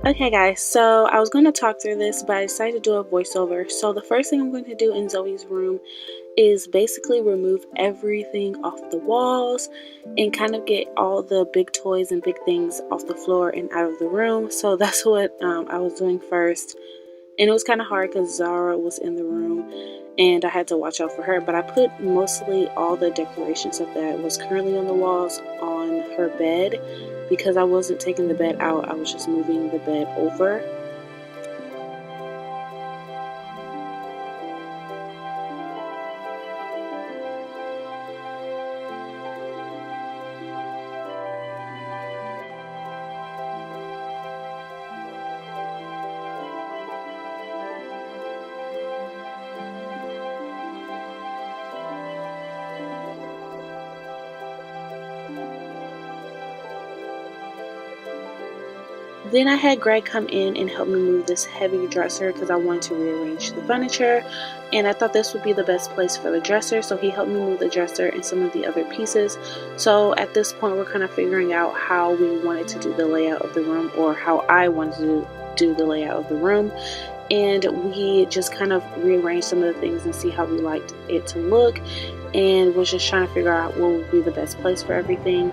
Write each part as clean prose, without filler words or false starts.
Okay guys, so I was going to talk through this, but I decided to do a voiceover. So the first thing I'm going to do in Zoe's room is basically remove everything off the walls and kind of get all the big toys and big things off the floor and out of the room. So that's what I was doing first. And it was kind of hard because Zara was in the room and I had to watch out for her. But I put mostly all the decoration stuff that was currently on the walls on her bed because I wasn't taking the bed out. I was just moving the bed over. Then I had Greg come in and help me move this heavy dresser because I wanted to rearrange the furniture, and I thought this would be the best place for the dresser, so he helped me move the dresser and some of the other pieces. So at this point we're kind of figuring out how we wanted to do the layout of the room, or how I wanted to do the layout of the room, and we just kind of rearranged some of the things and see how we liked it to look, and was just trying to figure out what would be the best place for everything.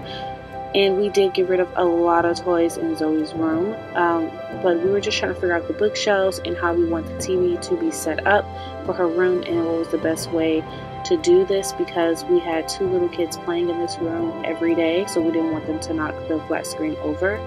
And we did get rid of a lot of toys in Zoe's room, but we were just trying to figure out the bookshelves and how we want the TV to be set up for her room and what was the best way to do this, because we had two little kids playing in this room every day, so we didn't want them to knock the flat screen over.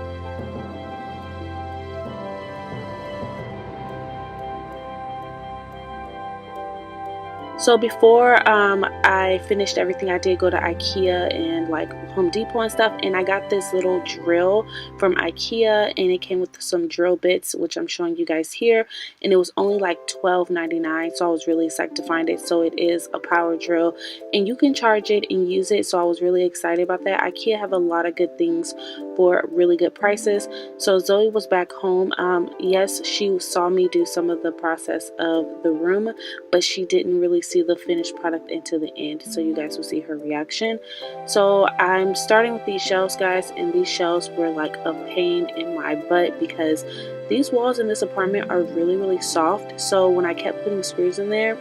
So before I finished everything, I did go to IKEA and like Home Depot and stuff, and I got this little drill from IKEA, and it came with some drill bits, which I'm showing you guys here, and it was only like $12.99, so I was really psyched to find it. So it is a power drill and you can charge it and use it, so I was really excited about that. IKEA have a lot of good things for really good prices. So Zoe was back home. Yes, she saw me do some of the process of the room, but she didn't really see the finished product until the end, so you guys will see her reaction. So I'm starting with these shelves, guys, and these shelves were like a pain in my butt because these walls in this apartment are really soft. So when I kept putting screws in there,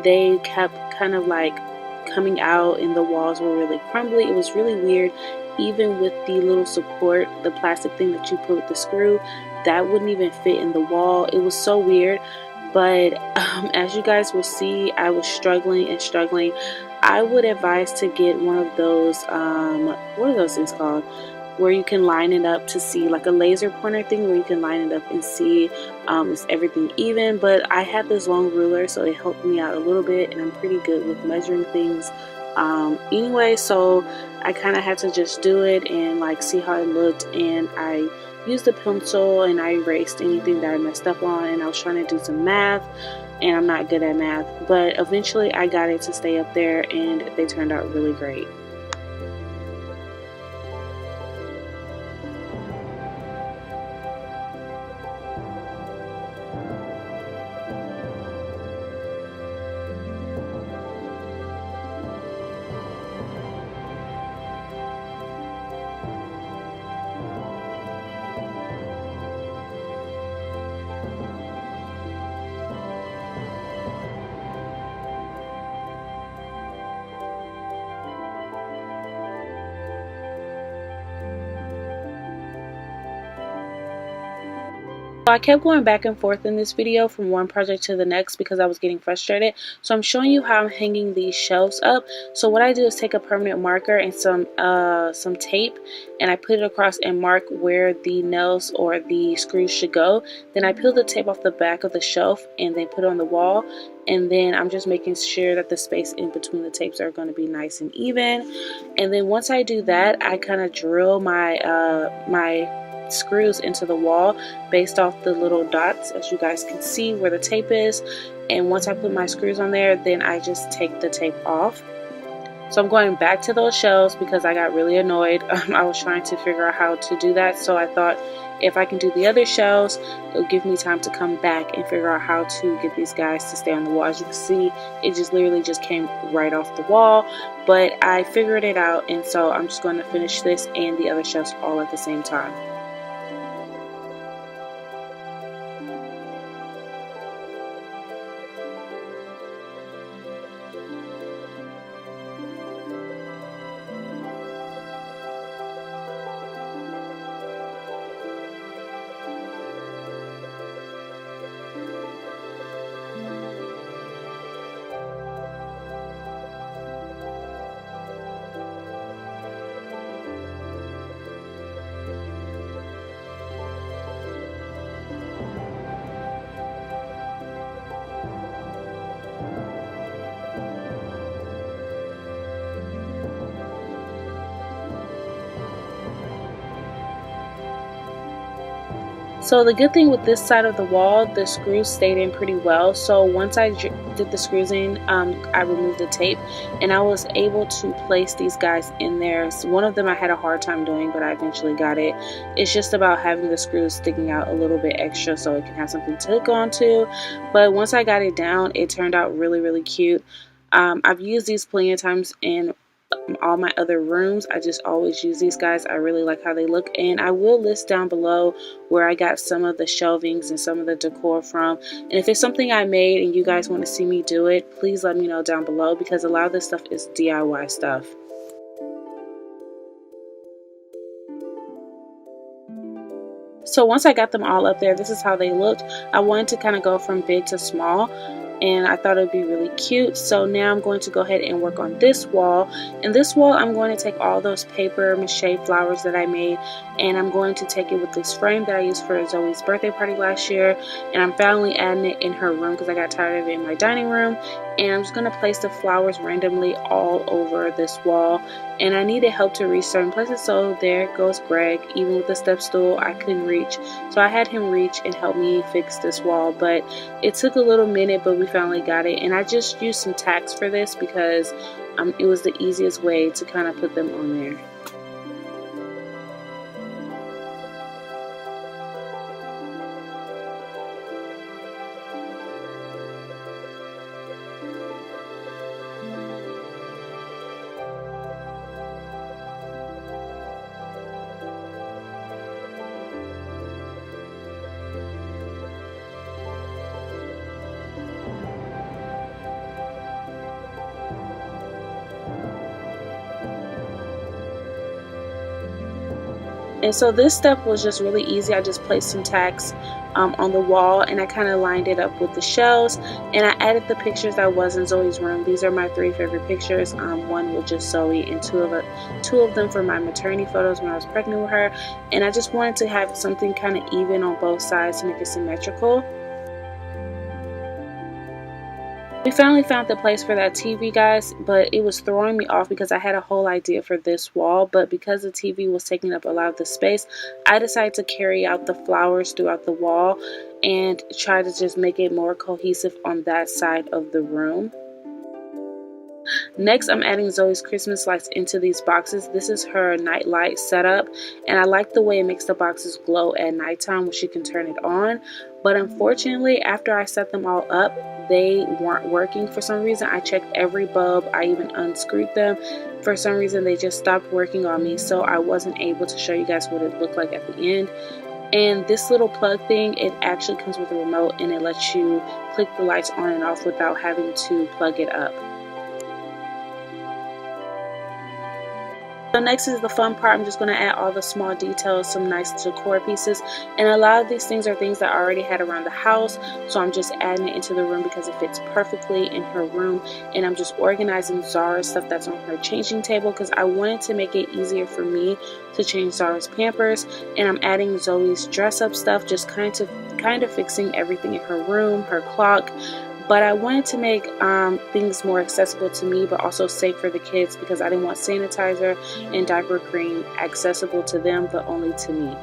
they kept kind of like coming out and the walls were really crumbly. It was really weird. Even with the little support, the plastic thing that you put with the screw, that wouldn't even fit in the wall. It was so weird. But as you guys will see, I was struggling. I would advise to get one of those what are those things called, where you can line it up to see, like a laser pointer thing where you can line it up and see is everything even. But I had this long ruler, so it helped me out a little bit, and I'm pretty good with measuring things anyway, so I kind of had to just do it and like see how it looked, and I used a pencil and I erased anything that I messed up on, and I was trying to do some math, and I'm not good at math, but eventually I got it to stay up there and they turned out really great. So I kept going back and forth in this video from one project to the next because I was getting frustrated. So I'm showing you how I'm hanging these shelves up. So what I do is take a permanent marker and some tape, and I put it across and mark where the nails or the screws should go. Then I peel the tape off the back of the shelf and then put it on the wall. And then I'm just making sure that the space in between the tapes are going to be nice and even. And then once I do that, I kind of drill my screws into the wall based off the little dots, as you guys can see where the tape is. And once I put my screws on there, then I just take the tape off. So I'm going back to those shelves because I got really annoyed. I was trying to figure out how to do that, so I thought if I can do the other shelves, it'll give me time to come back and figure out how to get these guys to stay on the wall. As you can see, it just literally just came right off the wall, but I figured it out, and so I'm just going to finish this and the other shelves all at the same time. So the good thing with this side of the wall, the screws stayed in pretty well. So once I did the screws in, I removed the tape and I was able to place these guys in there. So one of them I had a hard time doing, but I eventually got it. It's just about having the screws sticking out a little bit extra so it can have something to hook onto. But once I got it down, it turned out really, really cute. I've used these plenty of times in all my other rooms. I just always use these guys. I really like how they look, and I will list down below where I got some of the shelvings and some of the decor from. And if it's something I made and you guys want to see me do it, please let me know down below, because a lot of this stuff is DIY stuff. So once I got them all up there, this is how they looked. I wanted to kind of go from big to small, and I thought it would be really cute. So now I'm going to go ahead and work on this wall. And this wall, I'm going to take all those paper mache flowers that I made, and I'm going to take it with this frame that I used for Zoe's birthday party last year, and I'm finally adding it in her room because I got tired of it in my dining room. And I'm just going to place the flowers randomly all over this wall, and I needed help to reach certain places, so there goes Greg. Even with the step stool, I couldn't reach, so I had him reach and help me fix this wall. But it took a little minute, but we finally got it. And I just used some tacks for this because it was the easiest way to kind of put them on there. And so this step was just really easy. I just placed some tacks on the wall, and I kind of lined it up with the shelves, and I added the pictures that was in Zoe's room. These are my 3 favorite pictures. One with just Zoe, and two of them for my maternity photos when I was pregnant with her. And I just wanted to have something kind of even on both sides to make it symmetrical. We finally found the place for that TV, guys, but it was throwing me off because I had a whole idea for this wall, but because the TV was taking up a lot of the space, I decided to carry out the flowers throughout the wall and try to just make it more cohesive on that side of the room. Next, I'm adding Zoe's Christmas lights into these boxes. This is her night light setup, and I like the way it makes the boxes glow at nighttime when she can turn it on. But unfortunately, after I set them all up, they weren't working for some reason. I checked every bulb, I even unscrewed them. For some reason, they just stopped working on me, so I wasn't able to show you guys what it looked like at the end. And this little plug thing, it actually comes with a remote, and it lets you click the lights on and off without having to plug it up. So next is the fun part. I'm just going to add all the small details, some nice decor pieces, and a lot of these things are things that I already had around the house, so I'm just adding it into the room because it fits perfectly in her room. And I'm just organizing Zara's stuff that's on her changing table because I wanted to make it easier for me to change Zara's Pampers. And I'm adding Zoe's dress up stuff, just kind of fixing everything in her room, her clock. But I wanted to make things more accessible to me, but also safe for the kids, because I didn't want sanitizer and diaper cream accessible to them, but only to me.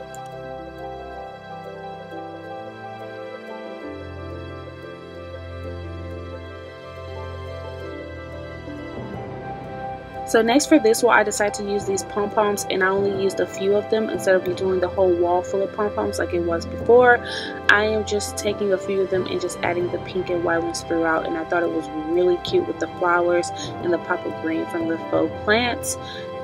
So next for this wall, I decided to use these pom-poms, and I only used a few of them instead of doing the whole wall full of pom-poms like it was before. I am just taking a few of them and just adding the pink and white ones throughout, and I thought it was really cute with the flowers and the pop of green from the faux plants.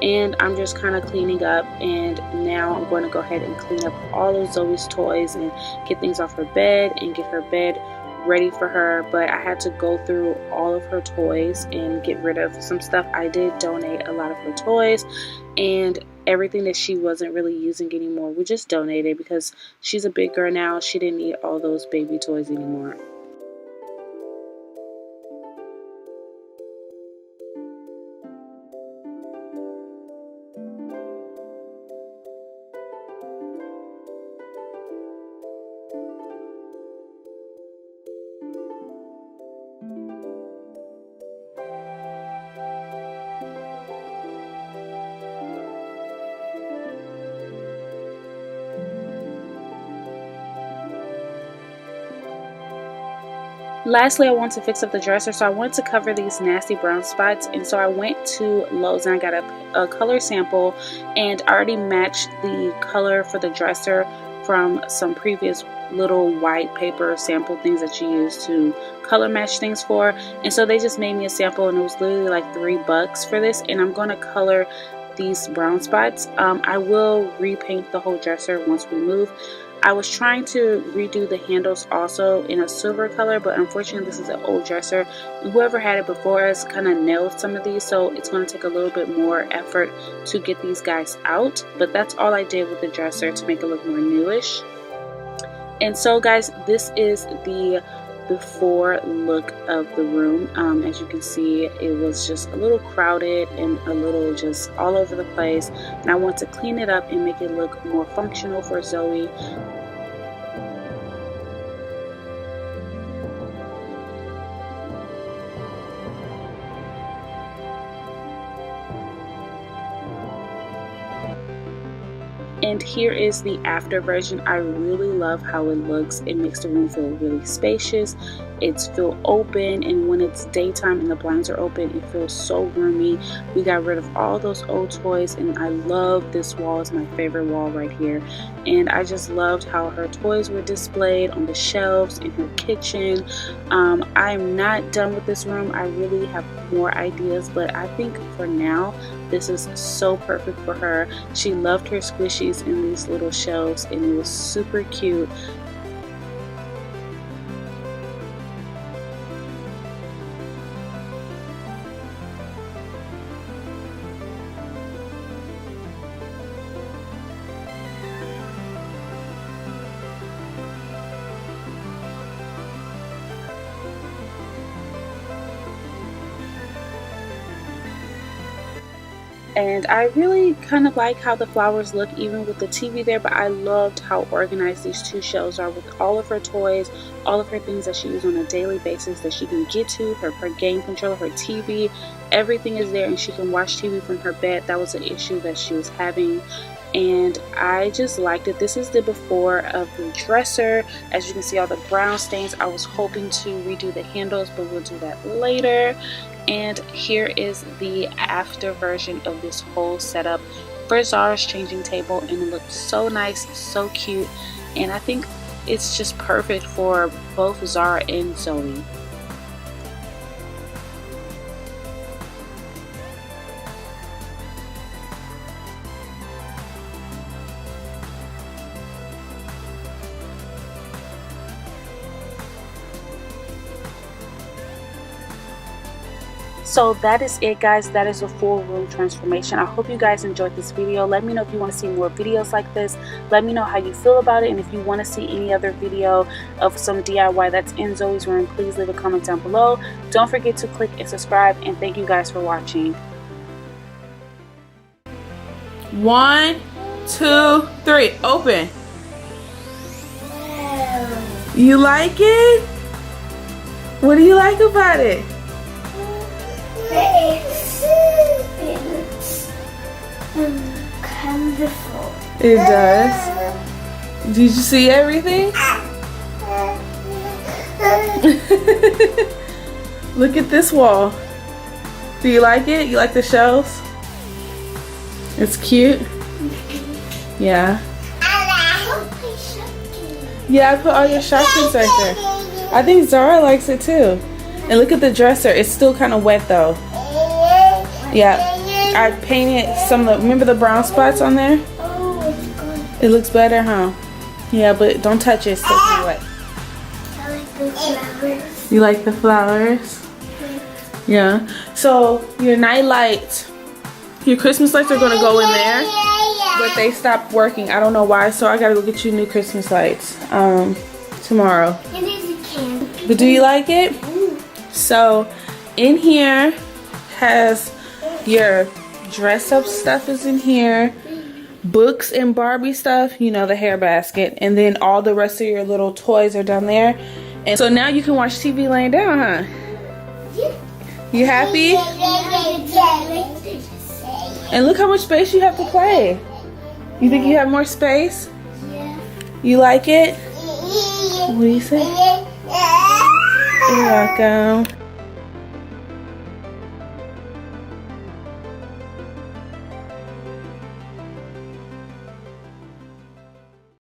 And I'm just kind of cleaning up, and now I'm going to go ahead and clean up all of Zoe's toys and get things off her bed and get her bed ready for her. But I had to go through all of her toys and get rid of some stuff. I did donate a lot of her toys, and everything that she wasn't really using anymore, we just donated because she's a big girl now. She didn't need all those baby toys anymore. Lastly, I want to fix up the dresser, so I wanted to cover these nasty brown spots, and so I went to Lowe's and I got a color sample, and I already matched the color for the dresser from some previous little white paper sample things that you use to color match things for. And so they just made me a sample, and it was literally like $3 for this, and I'm going to color these brown spots. I will repaint the whole dresser once we move. I was trying to redo the handles also in a silver color, but unfortunately this is an old dresser, and whoever had it before us kind of nailed some of these, so it's going to take a little bit more effort to get these guys out. But that's all I did with the dresser to make it look more newish. And so guys, this is the before look of the room. As you can see, it was just a little crowded and a little just all over the place, and I want to clean it up and make it look more functional for Zoe. And here is the after version. I really love how it looks. It makes the room feel really spacious. It's feel open, and when it's daytime and the blinds are open, it feels so roomy. We got rid of all those old toys, and I love this wall. It's my favorite wall right here. And I just loved how her toys were displayed on the shelves in her kitchen. I'm not done with this room. I really have more ideas, but I think for now this is so perfect for her. She loved her squishies in these little shelves, and it was super cute. And I really kind of like how the flowers look even with the TV there, but I loved how organized these two shelves are with all of her toys, all of her things that she uses on a daily basis that she can get to, her game controller, her TV, everything is there, and she can watch TV from her bed. That was an issue that she was having, and I just liked it. This is the before of the dresser. As you can see, all the brown stains. I was hoping to redo the handles, but we'll do that later. And here is the after version of this whole setup for Zara's changing table, and it looks so nice, so cute, and I think it's just perfect for both Zara and Zoe. So that is it, guys. That is a full room transformation. I hope you guys enjoyed this video. Let me know if you want to see more videos like this. Let me know how you feel about it, and if you want to see any other video of some DIY that's in Zoe's room, please leave a comment down below. Don't forget to click and subscribe, and thank you guys for watching. 1, 2, 3, open. You like it? What do you like about it? It looks wonderful. It does. Did you see everything? Look at this wall. Do you like it? You like the shelves? It's cute. Yeah. Yeah, I put all your Shopkins right there. I think Zara likes it too. And look at the dresser. It's still kind of wet though. Yeah. I painted some of the, remember the brown spots on there? Oh, it's good. It looks better, huh? Yeah, but don't touch it. It's still kind of wet. I like the flowers. You like the flowers? Yeah. So your night lights, your Christmas lights are going to go in there, but they stopped working. I don't know why, so I got to go get you new Christmas lights tomorrow. It is a candy. But do you like it? So in here has your dress up stuff is in here, books and Barbie stuff, you know, the hair basket, and then all the rest of your little toys are down there. And so now you can watch TV laying down, huh? You happy? And look how much space you have to play. You think you have more space? Yeah. You like it? What do you say? You're welcome.